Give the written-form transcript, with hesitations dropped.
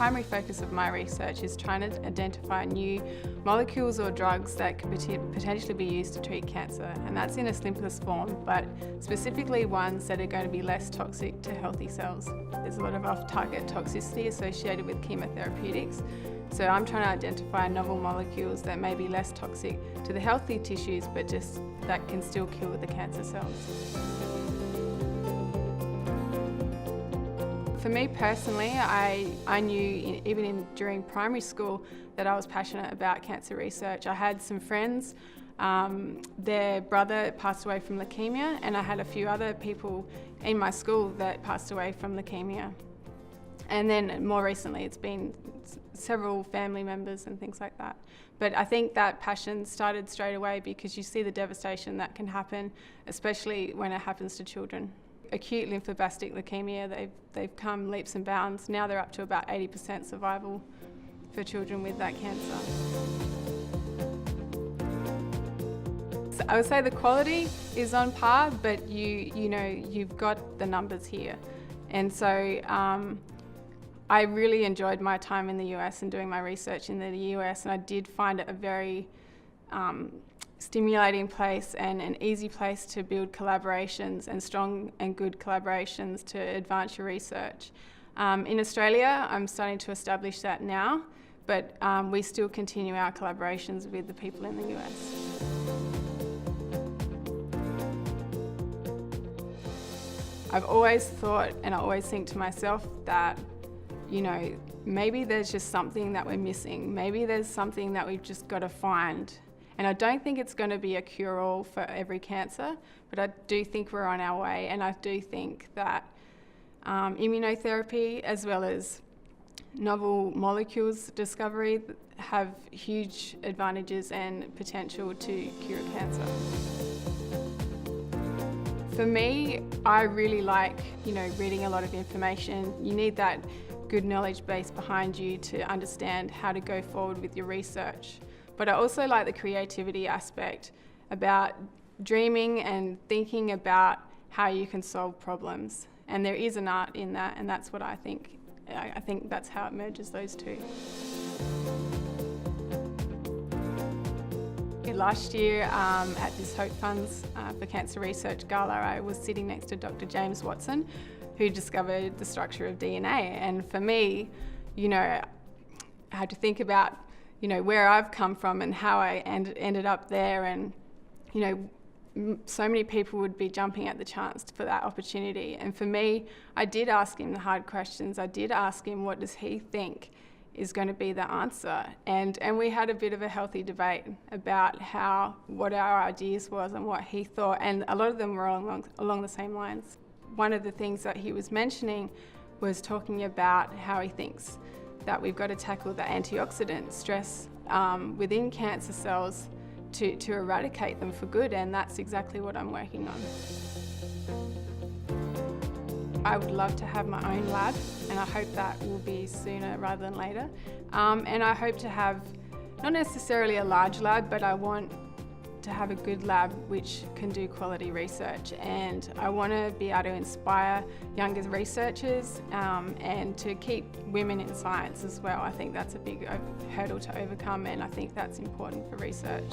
primary focus of my research is trying to identify new molecules or drugs that could potentially be used to treat cancer, and that's in a simplest form, but specifically ones that are going to be less toxic to healthy cells. There's a lot of off-target toxicity associated with chemotherapeutics, so I'm trying to identify novel molecules that may be less toxic to the healthy tissues, but just that can still kill the cancer cells. For me personally, I knew during primary school that I was passionate about cancer research. I had some friends, their brother passed away from leukemia, and I had a few other people in my school that passed away from leukemia. And then more recently it's been several family members and things like that. But I think that passion started straight away because you see the devastation that can happen, especially when it happens to children. Acute lymphoblastic leukemia, they've come leaps and bounds. Now they're up to about 80% survival for children with that cancer. So I would say the quality is on par, but you've got the numbers here. And so I really enjoyed my time in the US and doing my research in the US, and I did find it a very stimulating place and an easy place to build collaborations and strong and good collaborations to advance your research. In Australia, I'm starting to establish that now, but we still continue our collaborations with the people in the US. I've always thought, and I always think to myself that, maybe there's just something that we're missing. Maybe there's something that we've just got to find. And I don't think it's going to be a cure-all for every cancer, but I do think we're on our way, and I do think that immunotherapy as well as novel molecules discovery have huge advantages and potential to cure cancer. For me, I really like, reading a lot of information. You need that good knowledge base behind you to understand how to go forward with your research. But I also like the creativity aspect about dreaming and thinking about how you can solve problems. And there is an art in that, and that's what I think. I think that's how it merges those two. Last year at this Hope Funds for Cancer Research Gala, I was sitting next to Dr. James Watson, who discovered the structure of DNA. And for me, I had to think about where I've come from and how I ended up there, and so many people would be jumping at the chance for that opportunity. And for me, I did ask him the hard questions. I did ask him, what does he think is going to be the answer? And we had a bit of a healthy debate about what our ideas was and what he thought, and a lot of them were along the same lines. One of the things that he was mentioning was talking about how he thinks that we've got to tackle the antioxidant stress within cancer cells to eradicate them for good, and that's exactly what I'm working on. I would love to have my own lab, and I hope that will be sooner rather than later. And I hope to have not necessarily a large lab, but I want to have a good lab which can do quality research, and I want to be able to inspire younger researchers and to keep women in science as well. I think that's a big hurdle to overcome, and I think that's important for research.